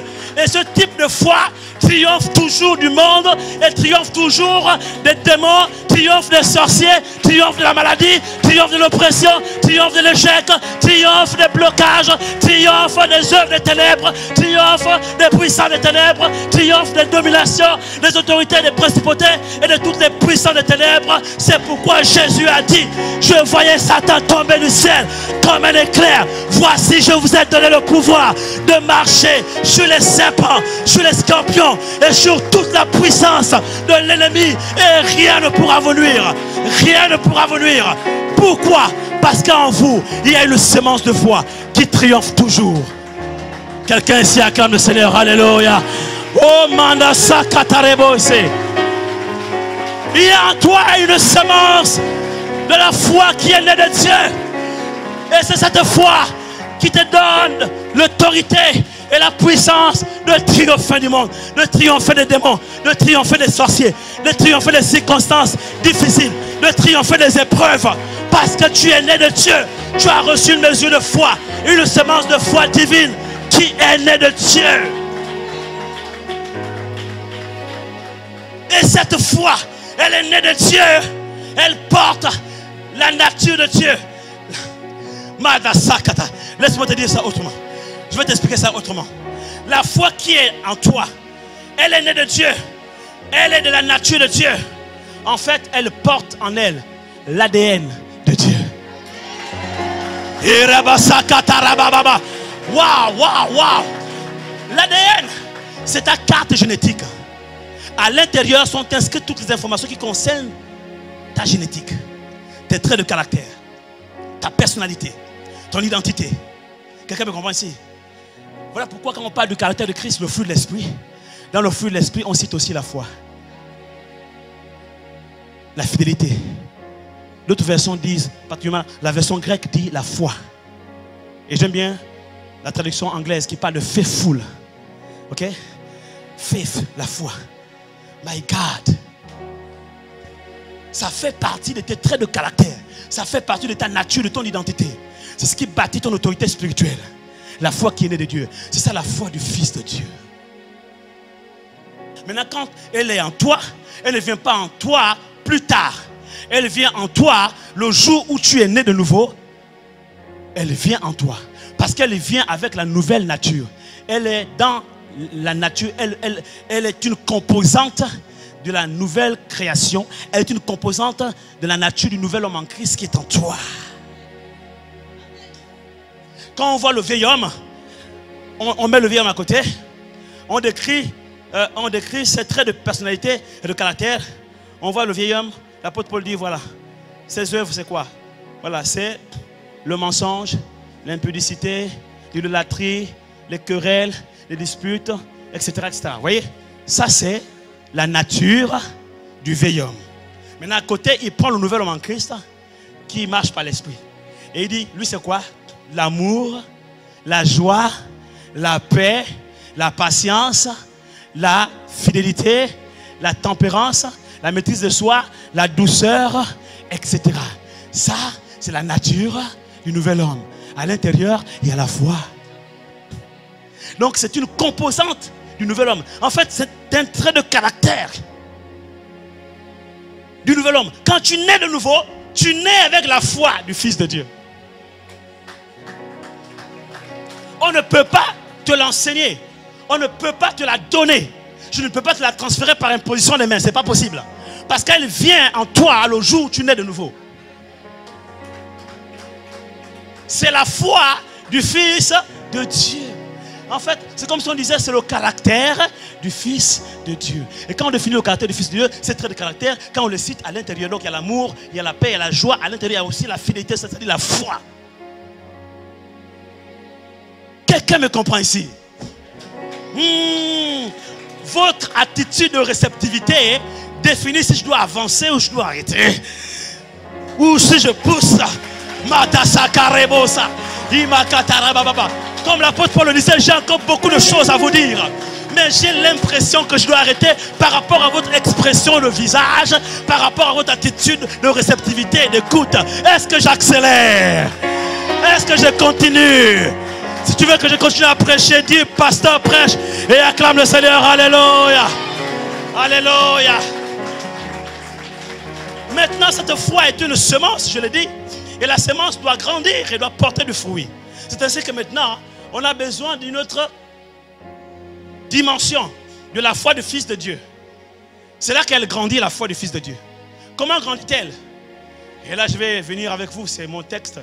Et ce type de foi triomphe toujours du monde et triomphe toujours des démons, triomphe des sorciers, triomphe de la maladie, triomphe de l'oppression, triomphe de l'échec, triomphe des blocages, triomphe des œuvres des ténèbres, triomphe des puissants des ténèbres, triomphe des dominations, des autorités, des principautés et de toutes les puissances des ténèbres. C'est pourquoi Jésus a dit, je voyais Satan tomber du ciel comme un éclair. Voici, je vous ai donné le pouvoir de marcher sur les serpents, sur les scorpions et sur toute la puissance de l'ennemi, et rien ne pourra vous nuire. Rien ne pourra vous nuire. Pourquoi? Parce qu'en vous, il y a une semence de foi qui triomphe toujours. Quelqu'un ici acclame le Seigneur. Alléluia. Oh mandasa katarebo ici. Il y a en toi une semence de la foi qui est née de Dieu. Et c'est cette foi qui te donne l'autorité et la puissance de triompher du monde, de triompher des démons, de triompher des sorciers, de triompher des circonstances difficiles, de triompher des épreuves. Parce que tu es né de Dieu, tu as reçu une mesure de foi, une semence de foi divine qui est née de Dieu. Et cette foi, elle est née de Dieu, elle porte la nature de Dieu. Laisse-moi te dire ça autrement. Je vais t'expliquer ça autrement. La foi qui est en toi, elle est née de Dieu. Elle est de la nature de Dieu. En fait, elle porte en elle l'ADN de Dieu. Waouh, waouh, waouh. L'ADN, c'est ta carte génétique. À l'intérieur sont inscrites toutes les informations qui concernent ta génétique, tes traits de caractère, ta personnalité, ton identité. Quelqu'un me comprend ici? Voilà pourquoi quand on parle du caractère de Christ, le fruit de l'esprit, dans le fruit de l'esprit, on cite aussi la foi, la fidélité. D'autres versions disent, particulièrement la version grecque dit la foi. Et j'aime bien la traduction anglaise qui parle de faithful. Ok? Faith, la foi. My God. Ça fait partie de tes traits de caractère. Ça fait partie de ta nature, de ton identité. C'est ce qui bâtit ton autorité spirituelle. La foi qui est née de Dieu. C'est ça la foi du Fils de Dieu. Maintenant, quand elle est en toi, elle ne vient pas en toi plus tard. Elle vient en toi le jour où tu es né de nouveau. Elle vient en toi. Parce qu'elle vient avec la nouvelle nature. Elle est dans la nature. Elle est une composante de la nouvelle création. Elle est une composante de la nature du nouvel homme en Christ qui est en toi. Quand on voit le vieil homme, on met le vieil homme à côté, on décrit ses traits de personnalité et de caractère. On voit le vieil homme, l'apôtre Paul dit voilà, ses œuvres c'est quoi? Voilà, c'est le mensonge, l'impudicité, l'idolâtrie, les querelles, les disputes, etc., etc. Vous voyez, ça c'est la nature du vieil homme. Maintenant à côté, il prend le nouvel homme en Christ qui marche par l'esprit. Et il dit, lui c'est quoi? L'amour, la joie, la paix, la patience, la fidélité, la tempérance, la maîtrise de soi, la douceur, etc. Ça, c'est la nature du nouvel homme. À l'intérieur, il y a la foi. Donc, c'est une composante du nouvel homme. En fait, c'est un trait de caractère du nouvel homme. Quand tu nais de nouveau, tu nais avec la foi du Fils de Dieu. On ne peut pas te l'enseigner. On ne peut pas te la donner. Je ne peux pas te la transférer par imposition des mains. Ce n'est pas possible. Parce qu'elle vient en toi le jour où tu nais de nouveau. C'est la foi du Fils de Dieu. En fait, c'est comme si on disait, c'est le caractère du Fils de Dieu. Et quand on définit le caractère du Fils de Dieu, c'est trait de caractère, quand on le cite à l'intérieur, donc il y a l'amour, il y a la paix, il y a la joie. À l'intérieur, il y a aussi la fidélité, c'est-à-dire la foi. Quelqu'un me comprend ici? Votre attitude de réceptivité définit si je dois avancer ou je dois arrêter. Ou si je pousse. Comme l'apôtre Paul le disait, j'ai encore beaucoup de choses à vous dire. Mais j'ai l'impression que je dois arrêter par rapport à votre expression de visage, par rapport à votre attitude de réceptivité et d'écoute. Est-ce que j'accélère? Est-ce que je continue? Si tu veux que je continue à prêcher, dis pasteur prêche et acclame le Seigneur. Alléluia. Alléluia. Maintenant, cette foi est une semence, je l'ai dit. Et la semence doit grandir et doit porter du fruit. C'est ainsi que maintenant, on a besoin d'une autre dimension de la foi du Fils de Dieu. C'est là qu'elle grandit, la foi du Fils de Dieu. Comment grandit-elle? Et là, je vais venir avec vous, c'est mon texte.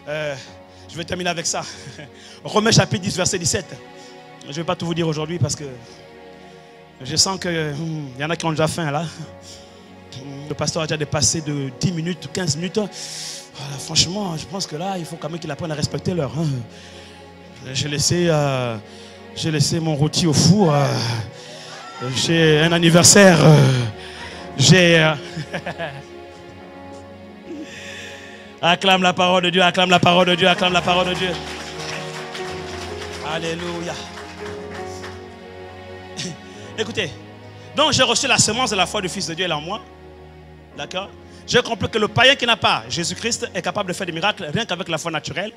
Je vais terminer avec ça. Romains chapitre 10, verset 17. Je ne vais pas tout vous dire aujourd'hui parce que je sens qu'il y en a qui ont déjà faim là. Le pasteur a déjà dépassé de 10 minutes, 15 minutes. Voilà, franchement, je pense que là, il faut quand même qu'il apprenne à respecter l'heure. J'ai laissé mon rôti au four. J'ai un anniversaire. Acclame la parole de Dieu, acclame la parole de Dieu, acclame la parole de Dieu. Alléluia. Écoutez, donc j'ai reçu la semence de la foi du Fils de Dieu, elle est en moi. D'accord? J'ai compris que le païen qui n'a pas Jésus-Christ est capable de faire des miracles rien qu'avec la foi naturelle.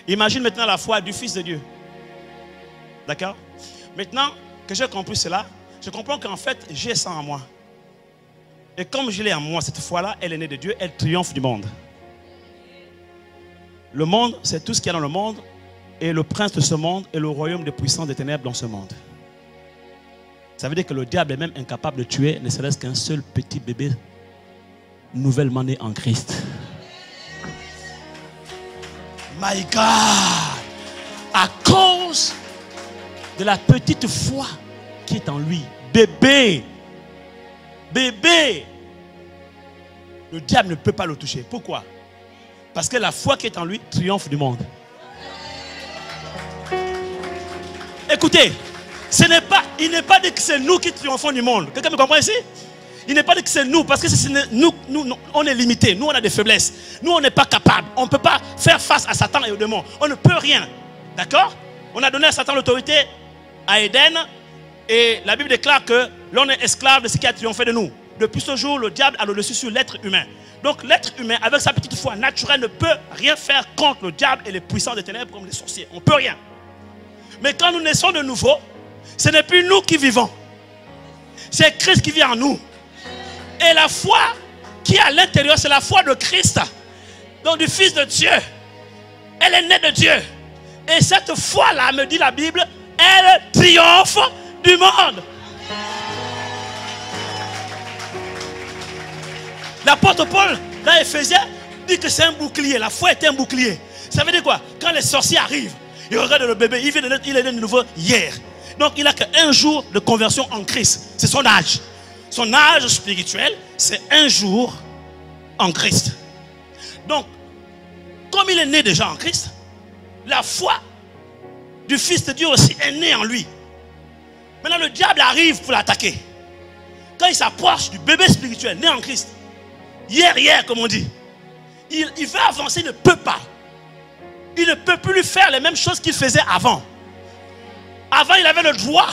Imagine maintenant la foi du Fils de Dieu. D'accord? Maintenant que j'ai compris cela, je comprends qu'en fait, j'ai ça en moi. Et comme je l'ai en moi, cette foi-là, elle est née de Dieu, elle triomphe du monde. Le monde, c'est tout ce qu'il y a dans le monde, et le prince de ce monde est le royaume des puissances des ténèbres dans ce monde. Ça veut dire que le diable est même incapable de tuer ne serait-ce qu'un seul petit bébé nouvellement né en Christ. My God! À cause de la petite foi qui est en lui. Bébé! Bébé! Le diable ne peut pas le toucher. Pourquoi? Parce que la foi qui est en lui triomphe du monde. Écoutez, il n'est pas dit que c'est nous qui triomphons du monde. Quelqu'un me comprend ici? Il n'est pas dit que c'est nous, parce que nous, on est limités, nous on a des faiblesses. Nous on n'est pas capables, on ne peut pas faire face à Satan et aux démons. On ne peut rien. D'accord? On a donné à Satan l'autorité à Éden, et la Bible déclare que l'on est esclave de ce qui a triomphé de nous. Depuis ce jour, le diable a le dessus sur l'être humain. Donc l'être humain, avec sa petite foi naturelle, ne peut rien faire contre le diable et les puissants des ténèbres comme les sorciers. On ne peut rien. Mais quand nous naissons de nouveau, ce n'est plus nous qui vivons. C'est Christ qui vit en nous. Et la foi qui est à l'intérieur, c'est la foi de Christ. Donc du Fils de Dieu. Elle est née de Dieu. Et cette foi-là, me dit la Bible, elle triomphe du monde. L'apôtre Paul, dans Éphésiens, dit que c'est un bouclier. La foi est un bouclier. Ça veut dire quoi? Quand les sorciers arrivent, ils regardent le bébé, il est né de nouveau hier. Donc il n'a qu'un jour de conversion en Christ. C'est son âge. Son âge spirituel, c'est un jour en Christ. Donc, comme il est né déjà en Christ, la foi du Fils de Dieu aussi est née en lui. Maintenant, le diable arrive pour l'attaquer. Quand il s'approche du bébé spirituel né en Christ, hier, comme on dit, il veut avancer, il ne peut pas. Il ne peut plus lui faire les mêmes choses qu'il faisait avant. Avant, il avait le droit,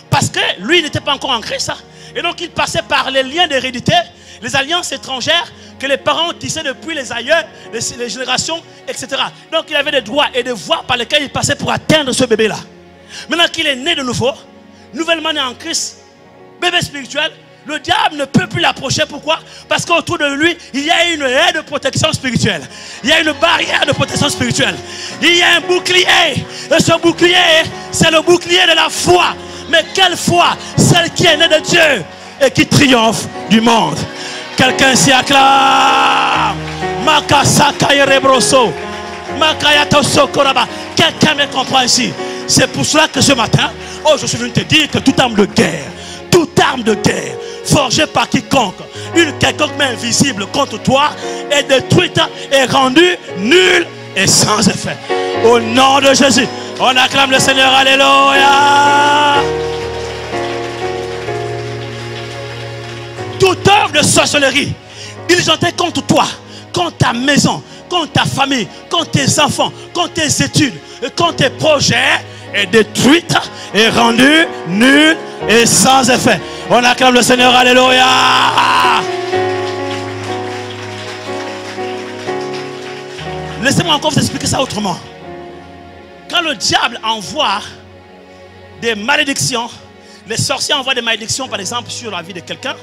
parce que lui, il n'était pas encore en Christ. Et donc, il passait par les liens d'hérédité, les alliances étrangères que les parents tissaient depuis les aïeux, les générations, etc. Donc, il avait des droits et des voies par lesquelles il passait pour atteindre ce bébé-là. Maintenant qu'il est né de nouveau, nouvellement né en Christ, bébé spirituel, le diable ne peut plus l'approcher. Pourquoi? Parce qu'autour de lui, il y a une haie de protection spirituelle. Il y a une barrière de protection spirituelle. Il y a un bouclier. Et ce bouclier, c'est le bouclier de la foi. Mais quelle foi? Celle qui est née de Dieu et qui triomphe du monde. Quelqu'un s'y acclame. Quelqu'un me comprend ici. C'est pour cela que ce matin, je suis venu te dire que toute arme de guerre, forgée par quiconque, une quelconque main invisible contre toi, est détruite et rendue nulle et sans effet. Au nom de Jésus, on acclame le Seigneur. Alléluia. Toute œuvre de sorcellerie diligentée contre toi, contre ta maison, contre ta famille, contre tes enfants, contre tes études, contre tes projets, est détruite et rendue nulle et sans effet. On acclame le Seigneur. Alléluia. Laissez-moi encore vous expliquer ça autrement. Quand le diable envoie des malédictions, les sorciers envoient des malédictions par exemple sur la vie de quelqu'un,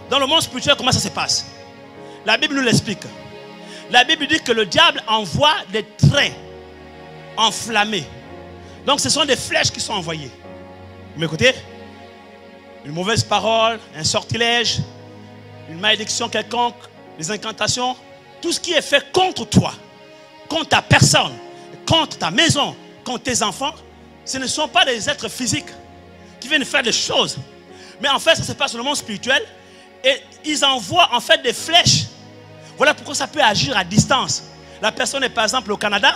dans le monde spirituel, comment ça se passe? La Bible nous l'explique. La Bible dit que le diable envoie des traits enflammés. Donc ce sont des flèches qui sont envoyées. Vous m'écoutez? Une mauvaise parole, un sortilège, une malédiction quelconque, des incantations, tout ce qui est fait contre toi, contre ta personne, contre ta maison, contre tes enfants, ce ne sont pas des êtres physiques qui viennent faire des choses. Mais en fait, ça se passe dans le monde spirituel et ils envoient en fait des flèches. Voilà pourquoi ça peut agir à distance. La personne est par exemple au Canada,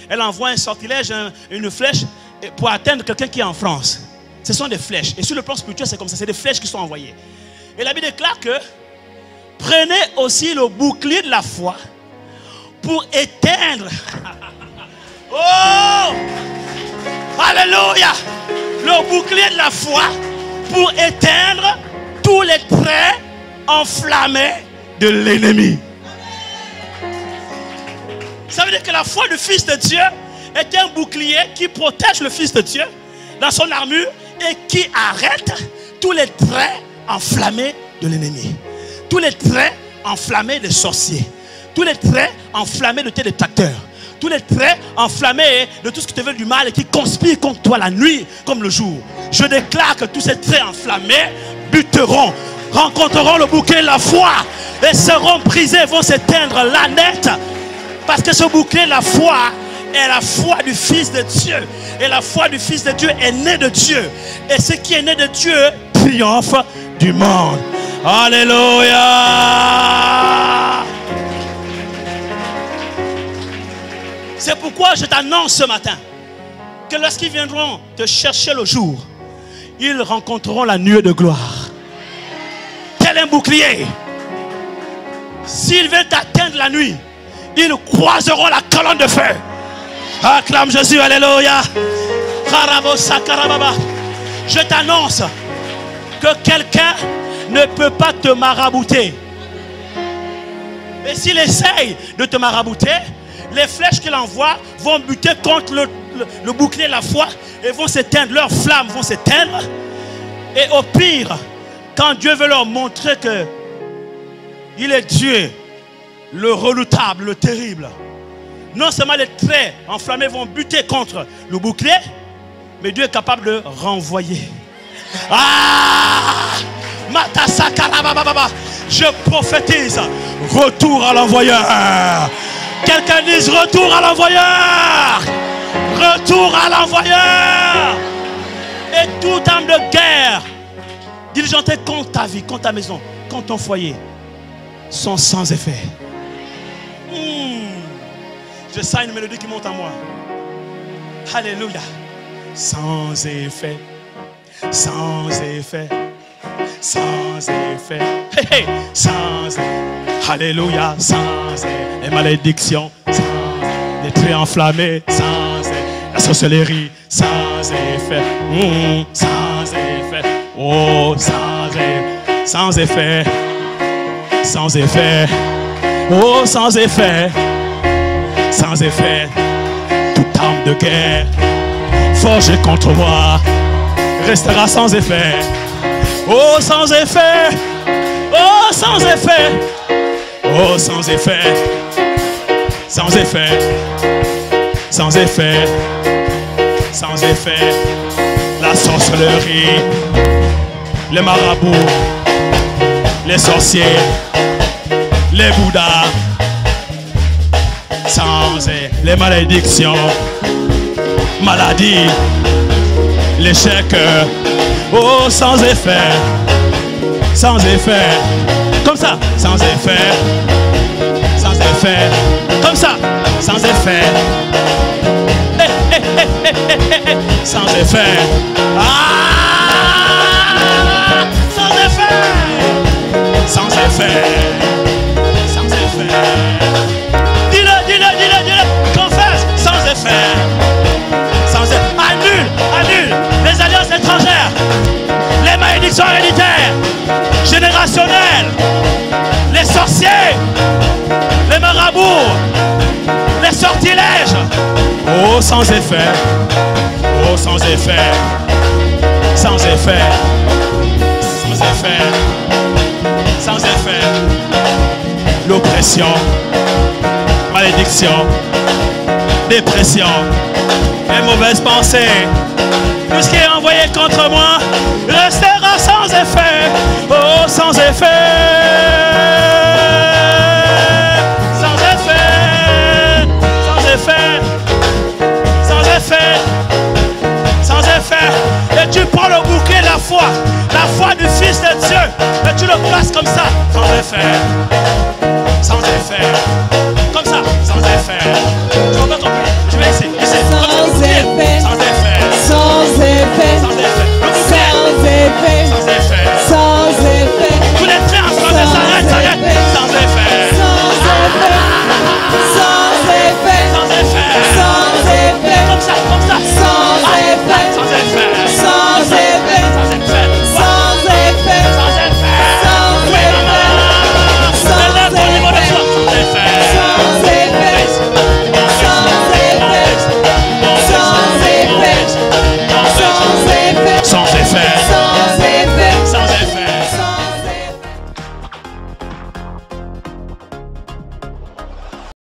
elle envoie un sortilège, une flèche pour atteindre quelqu'un qui est en France. Ce sont des flèches. Et sur le plan spirituel, c'est comme ça. C'est des flèches qui sont envoyées. Et la Bible déclare que prenez aussi le bouclier de la foi pour éteindre. Oh! Alléluia! Le bouclier de la foi pour éteindre tous les traits enflammés de l'ennemi. Ça veut dire que la foi du Fils de Dieu est un bouclier qui protège le Fils de Dieu dans son armure et qui arrête tous les traits enflammés de l'ennemi. Tous les traits enflammés des sorciers. Tous les traits enflammés de tes détracteurs. Tous les traits enflammés de tout ce qui te veut du mal et qui conspire contre toi la nuit comme le jour. Je déclare que tous ces traits enflammés buteront, rencontreront le bouclier de la foi et seront brisés, vont s'éteindre là net. Parce que ce bouclier de la foi est la foi du Fils de Dieu. Et la foi du Fils de Dieu est née de Dieu. Et ce qui est né de Dieu triomphe du monde. Alléluia. C'est pourquoi je t'annonce ce matin que lorsqu'ils viendront te chercher le jour, ils rencontreront la nuée de gloire. Tel un bouclier. S'ils viennent t'atteindre la nuit, ils croiseront la colonne de feu. Acclame Jésus, alléluia. Je t'annonce que quelqu'un ne peut pas te marabouter. Et s'il essaye de te marabouter, les flèches qu'il envoie vont buter contre le bouclier de la foi et vont s'éteindre. Leurs flammes vont s'éteindre. Et au pire, quand Dieu veut leur montrer que il est Dieu, le redoutable, le terrible, non seulement les traits enflammés vont buter contre le bouclier, mais Dieu est capable de renvoyer. Ah! Je prophétise retour à l'envoyeur. Quelqu'un dise retour à l'envoyeur. Retour à l'envoyeur. Et toute âme de guerre diligentée contre ta vie, contre ta maison, contre ton foyer sont sans effet. Je sens une mélodie qui monte en moi. Alléluia. Sans effet. Sans effet. Sans effet. Hey, hey. Sans effet. Alléluia. Sans effet. Les malédictions. Sans les traits enflammés. Sans effet. La sorcellerie. Sans effet. Sans effet. Oh, sans effet. Sans effet. Sans effet. Oh, sans effet. Sans effet. Toute arme de guerre forgée contre moi restera sans effet. Oh, sans effet. Oh, sans effet. Oh, sans effet. Sans effet. Sans effet. Sans effet. La sorcellerie, les marabouts, les sorciers, les bouddhas, sans effet. Les malédictions, maladies, l'échec. Oh, sans effet. Sans effet. Comme ça. Sans effet. Sans effet. Comme ça. Sans effet. Sans effet. Ah! Sans effet. Sans effet. Sans effet. Dis-le, dis-le, dis-le, dis-le. Confesse. Sans effet. Sans effet. Annule les alliances étrangères, les malédictions héréditaires, générationnelles, les sorciers, les marabouts, les sortilèges. Oh, sans effet. Oh, sans effet. Sans effet. Sans effet. Sans effet. L'oppression, malédiction, dépression, les mauvaises pensées, tout ce qui est envoyé contre moi restera sans effet. Oh, sans effet. Sans effet. Sans effet. Sans effet. Sans effet. Et tu prends le bouclier de la foi du Fils de Dieu, et tu le places comme ça. Sans effet.